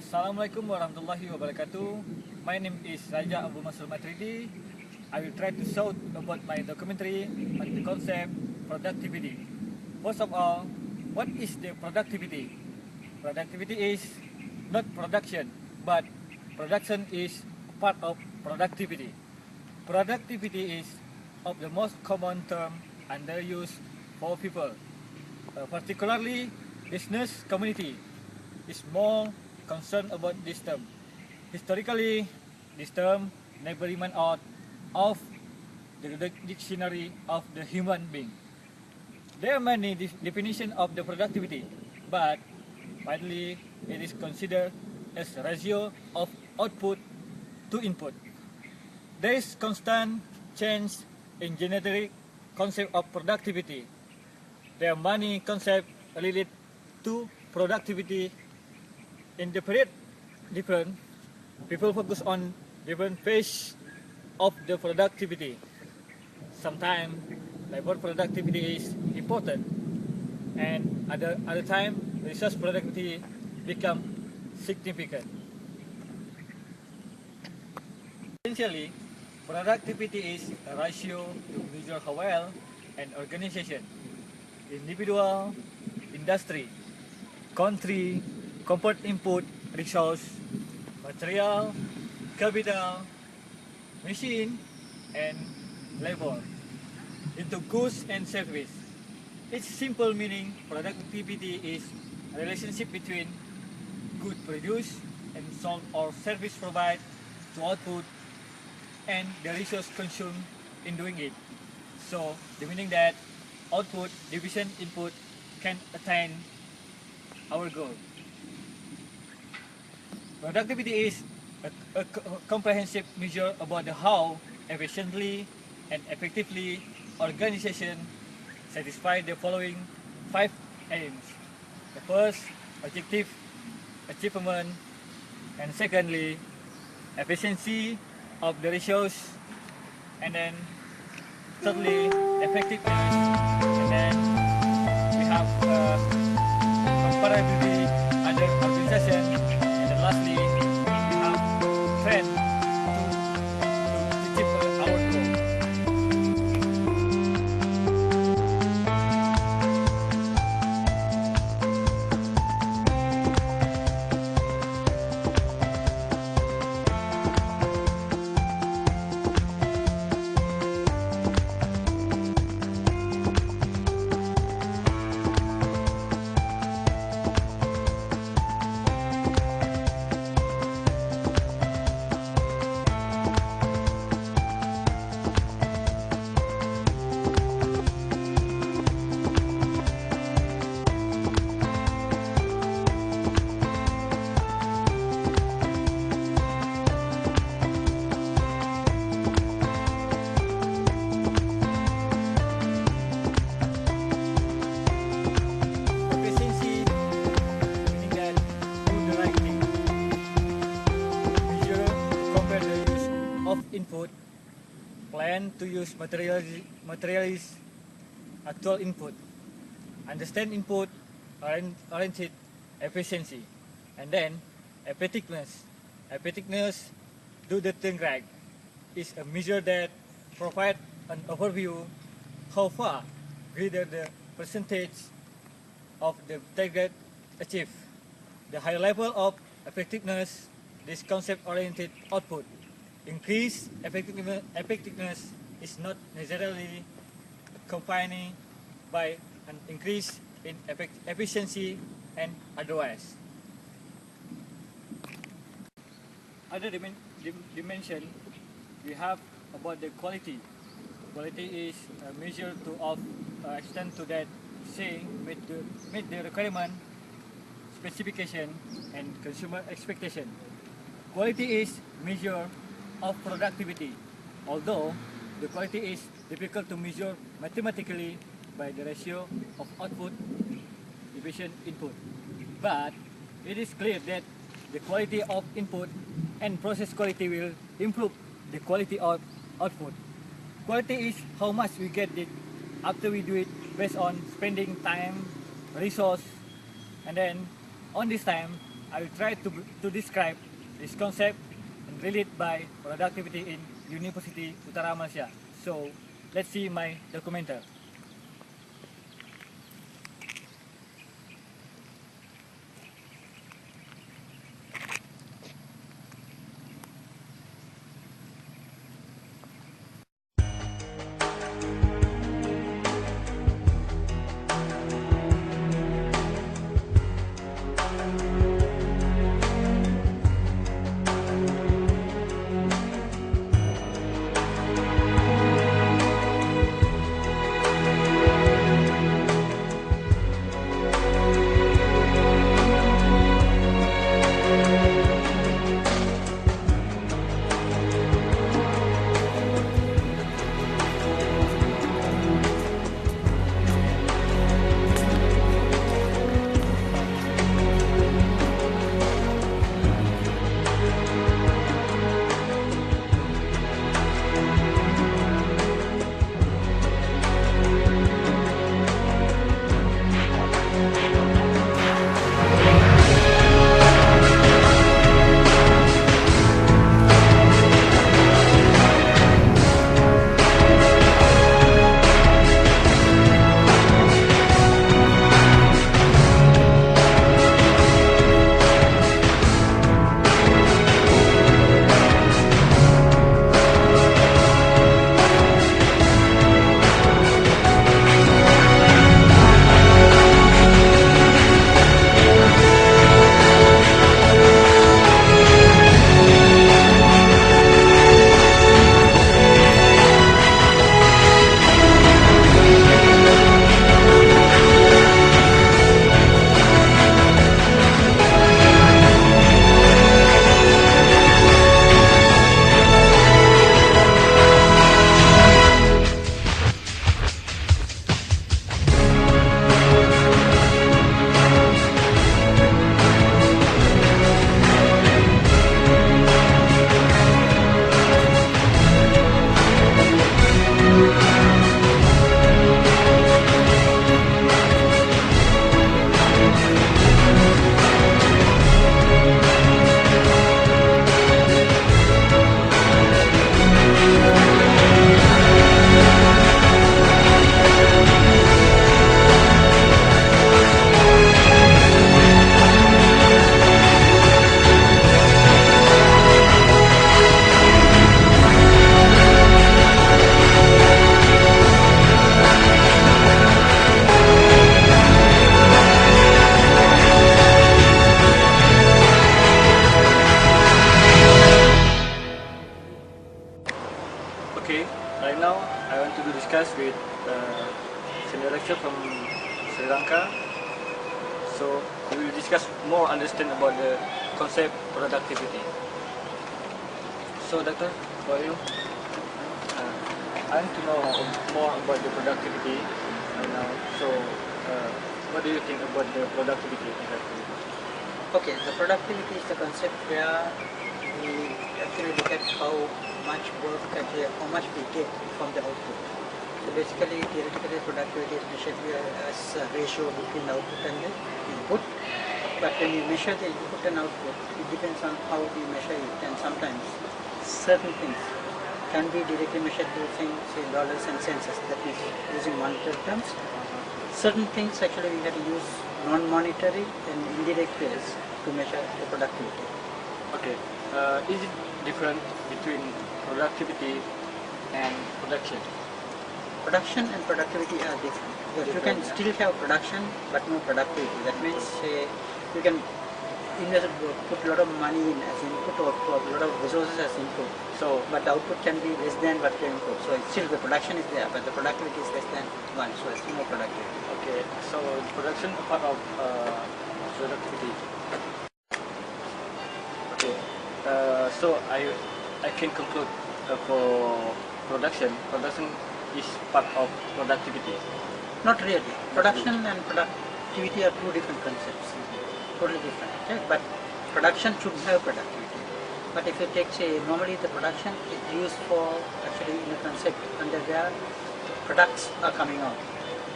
Assalamualaikum warahmatullahi wabarakatuh. My name is Raja Abu Masur Matridi. I will try to show about my documentary on the concept productivity. First of all, what is the productivity? Productivity is not production, but production is part of productivity. Productivity is of the most common term underused for people, particularly business community is more concerned about this term. Historically, this term never remained out of the dictionary of the human being. There are many definitions of the productivity, but widely it is considered as a ratio of output to input. There is constant change in generic concept of productivity. There are many concepts related to productivity. In the period different, people focus on different phase of the productivity. Sometimes labor productivity is important, and other time resource productivity become significant. Essentially, productivity is a ratio to measure how well an organization, individual, industry, country, convert input, resource, material, capital, machine, and labor into goods and service. Its simple meaning, productivity is a relationship between good produced and sold or service provided to output and the resource consumed in doing it. So, the meaning that output division input can attain our goal. Productivity is a comprehensive measure about how efficiently and effectively organization satisfy the following 5 aims. The first, objective achievement, and secondly, efficiency of the resource, and then thirdly, effectiveness, and then we have comparability other organization, and then lastly, we have trend to achieve our goal. Efficiency, meaning that do the right thing. Measure to compare the use of input. Plan to use materials actual input. Understand input, oriented efficiency. And then effectiveness. Effectiveness, do the thing right, is a measure that provides an overview how far greater the percentage of the target achieved. The higher level of effectiveness, this concept-oriented output. Increased effectiveness is not necessarily accompanied by an increase in efficiency and otherwise. Other dimension we have about the quality. Quality is a measure to of extent to that say meet the requirement, specification, and consumer expectation. Quality is measure of productivity, although the quality is difficult to measure mathematically by the ratio of output division input. But it is clear that the quality of input and process quality will improve the quality of output. Quality is how much we get it after we do it based on spending time, resource, and then on this time I will try to describe this concept and relate by productivity in University Utara Malaysia. So let's see my documentary. Okay, right now I want to discuss with senior lecturer from Sri Lanka. So we will discuss more understand about the concept productivity. So doctor, for you, I want to know more about the productivity right now. So what do you think about the productivity exactly? Okay, the productivity is the concept where we actually look at how much work actually, how much we get from the output. So basically, theoretically, productivity is measured as a ratio between the output and the input. But when you measure the input and output, it depends on how we measure it, and sometimes certain things can be directly measured using, say, dollars and cents, that means using monetary terms. Certain things actually we have to use non-monetary and indirect ways to measure the productivity. Okay, is it different between productivity and production? Production and productivity are different. Because you can still have production but no productivity. That means you can invest, put a lot of money in as input or put a lot of resources as input. So, but the output can be less than what you input. So it's still the production is there, but the productivity is less than one. So it's no productivity. Okay, so production is part of productivity. Okay, so I can conclude for production is part of productivity. Not really. Production and productivity are two different concepts. Totally different. Okay? But production should have productivity. But if you take, say, normally the production is used for actually in a concept under where products are coming out.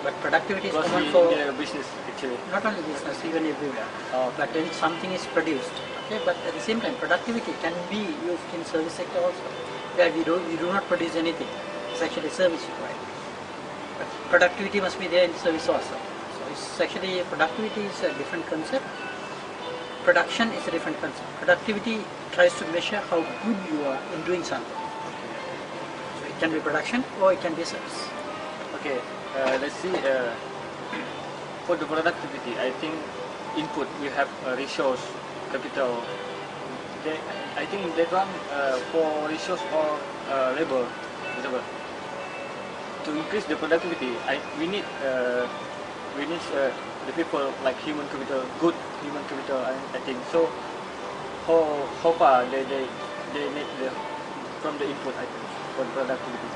But productivity is Because common in for the business actually. not only business, even everywhere. Oh, But when something is produced, okay. But at the same time, productivity can be used in service sector also, where we do not produce anything. It's actually service required. But productivity must be there in service also. So it's actually productivity is a different concept. Production is a different concept. Productivity tries to measure how good you are in doing something. So it can be production or it can be service. okay. Let's see. For the productivity, I think input we have resource, capital. I think that one for resource or labor, whatever. To increase the productivity, we need the people like human capital, good human capital. I think so. How far they need from the input, I think, for the productivity.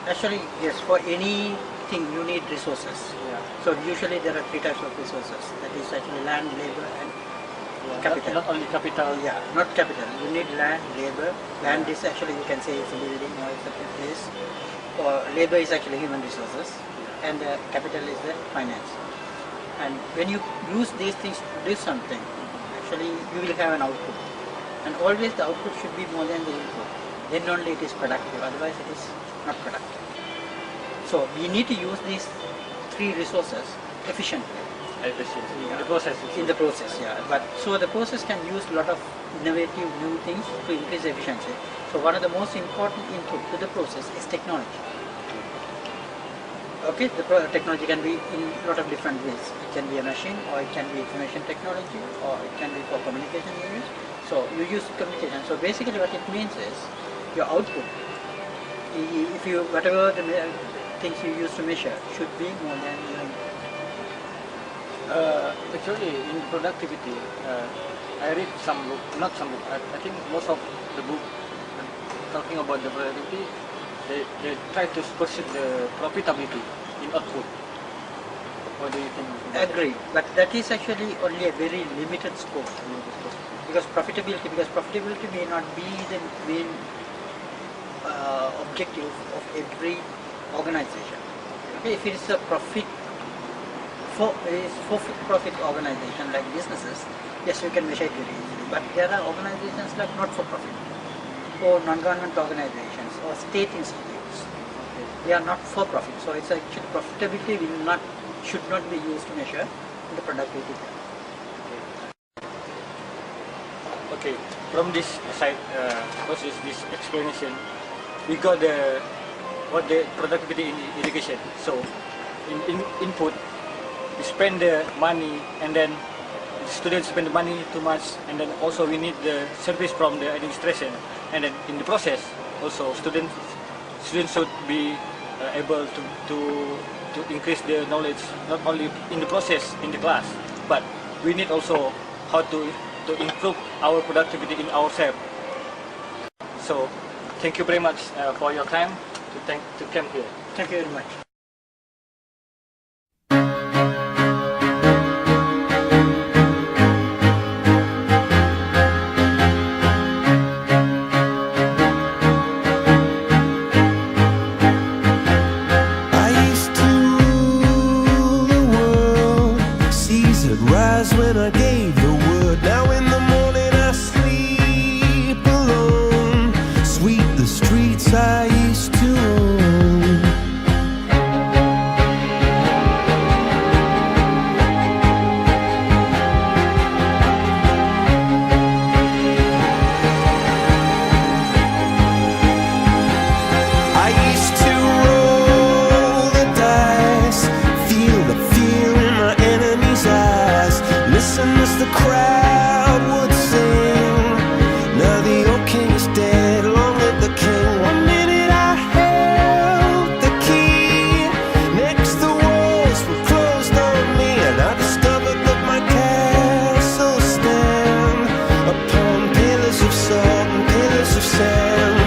Actually, yes, for anything you need resources. Yeah. So usually there are three types of resources. That is actually land, labor and capital. Not only capital. Yeah, not capital. You need land, labor. Land is actually, you can say it's a building or it's a place. Or labor is actually human resources. And capital is the finance. And when you use these things to do something, actually you will have an output. And always the output should be more than the input. Then only it is productive. Otherwise it is not productive. So we need to use these three resources efficiently. Efficiency. Yeah. In the process. In the process, yeah. But so the process can use a lot of innovative new things to increase efficiency. So one of the most important input to the process is technology. Okay, the technology can be in a lot of different ways. It can be a machine, or it can be information technology, or it can be for communication use. So you use communication. So basically what it means is your output. If you, whatever the things you use to measure should be more than your input. Actually, in productivity, I read some book, not some book. I think most of the book talking about the productivity, they try to pursue the profitability in output. What do you think? Agree, but that is actually only a very limited scope. Because profitability may not be the main objective of every organization. Okay, if it is a for-profit organization like businesses, yes, you can measure it very easily. But there are organizations like not-for-profit, or non-government organizations, or state institutes. They are not for-profit. So it's actually profitability should not be used to measure the productivity. Okay, from this side, process, this explanation, we got the productivity in education. So, in input, we spend the money, and then the students spend the money too much, and then also we need the service from the administration, and then in the process, also students should be able to increase their knowledge, not only in the process in the class, but we need also how to improve our productivity in ourselves. So, thank you very much for your time to come here. Thank you very much. I used to rule the world, seas would rise when I gave the word. Now in the morning I sleep alone, sweep the streets I used to own. I used to roll the dice, feel the fear in my enemy's eyes, listen as the crowd would sing. Now the old king is dead, long live the king. One minute I held the key, next the walls were closed on me, and I discovered that my castle stand upon pillars of salt and pillars of sand.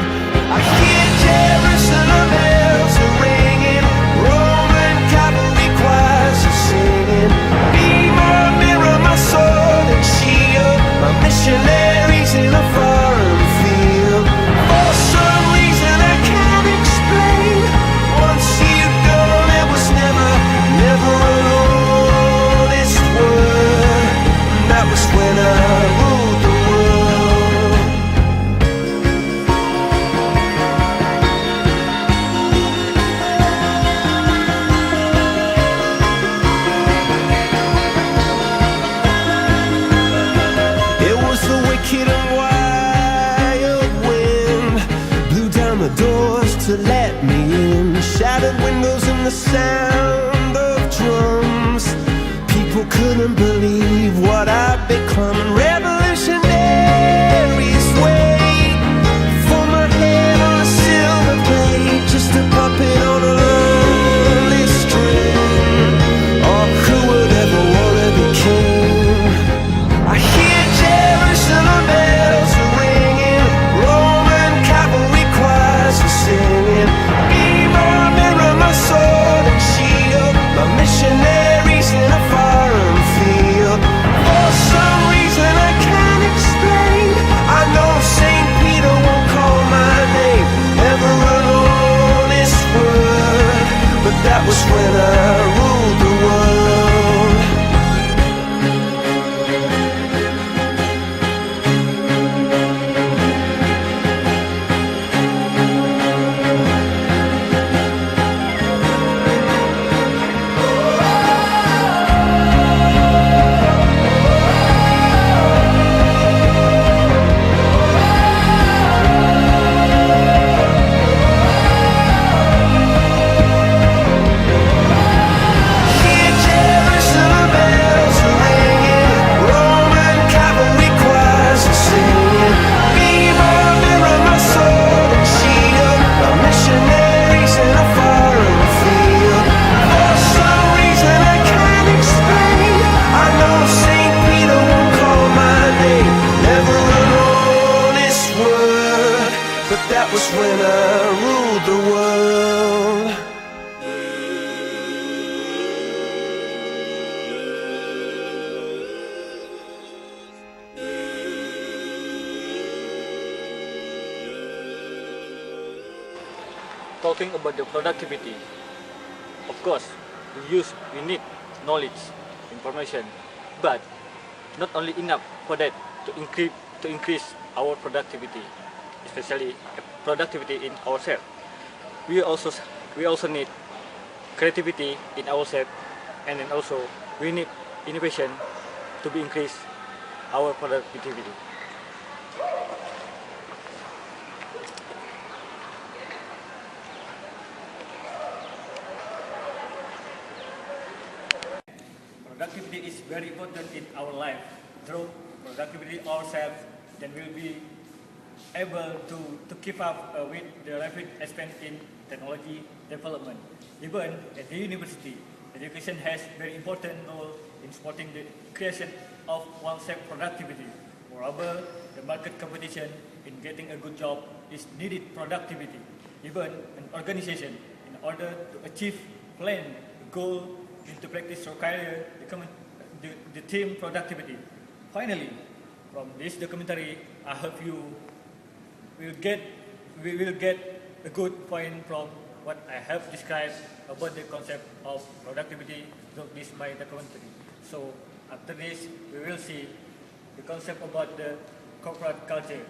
I hear Jerusalem bells are ringing, Roman cavalry choirs are singing. Be my mirror, my sword and shield. to let me in. Shattered windows and the sound of drums. People couldn't believe what I'd become. And revolutionaries wait for my head on a silver plate, just a puppet on a lonely string. Oh, who would ever wanna be king? I hear Jerusalem bells are ringing, Roman cavalry choirs are singing. Be my mirror, my sword and shield, my missionaries in a foreign field. For some reason I can't explain, I know St. Peter won't call my name. Never an honest word, but that was when I ruled the world. Hear Jerusalem bells are ringing, Roman cavalry choirs are singing. Be my mirror, my sword and shield, my missionaries in a foreign field. For some reason I can't explain, I know St. Peter won't call my name. Never an honest word, but that was when I ruled the world. Talking about the productivity, of course, we need knowledge, information, but not only enough for that to increase our productivity, especially productivity in ourselves. We also need creativity in ourselves, and then also we need innovation to be increase our productivity. Productivity is very important in our life. Through productivity ourselves, then we'll be able to keep up with the rapid expansion in technology development. Even at the university, education has very important role in supporting the creation of oneself productivity. Moreover, the market competition in getting a good job is needed productivity. Even an organization, in order to achieve plan, goal, into practice require the team productivity. Finally, from this documentary, I hope you will get a good point from what I have described about the concept of productivity through this my documentary. So after this, we will see the concept about the corporate culture.